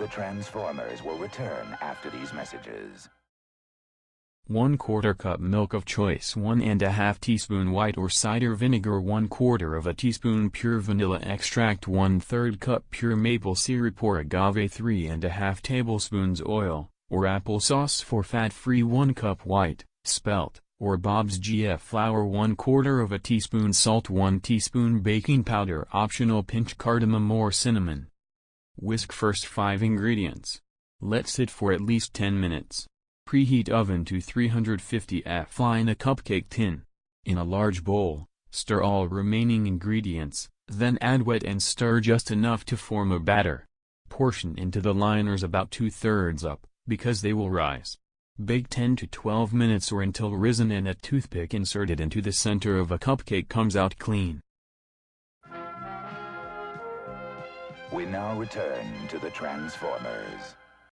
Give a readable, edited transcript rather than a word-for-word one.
The Transformers will return after these messages. 1/4 cup milk of choice, 1½ teaspoon white or cider vinegar, 1/4 of a teaspoon pure vanilla extract, 1/3 cup pure maple syrup or agave, 3½ tablespoons oil, or applesauce for fat-free, 1 cup white, spelt, or Bob's GF flour, 1/4 of a teaspoon salt, 1 teaspoon baking powder, optional, pinch cardamom or cinnamon. Whisk first 5 ingredients. Let sit for at least 10 minutes. Preheat oven to 350 F. Line a cupcake tin. In a large bowl, stir all remaining ingredients, then add wet and stir just enough to form a batter. Portion into the liners about 2/3 up, because they will rise. Bake 10 to 12 minutes or until risen and a toothpick inserted into the center of a cupcake comes out clean. We now return to the Transformers.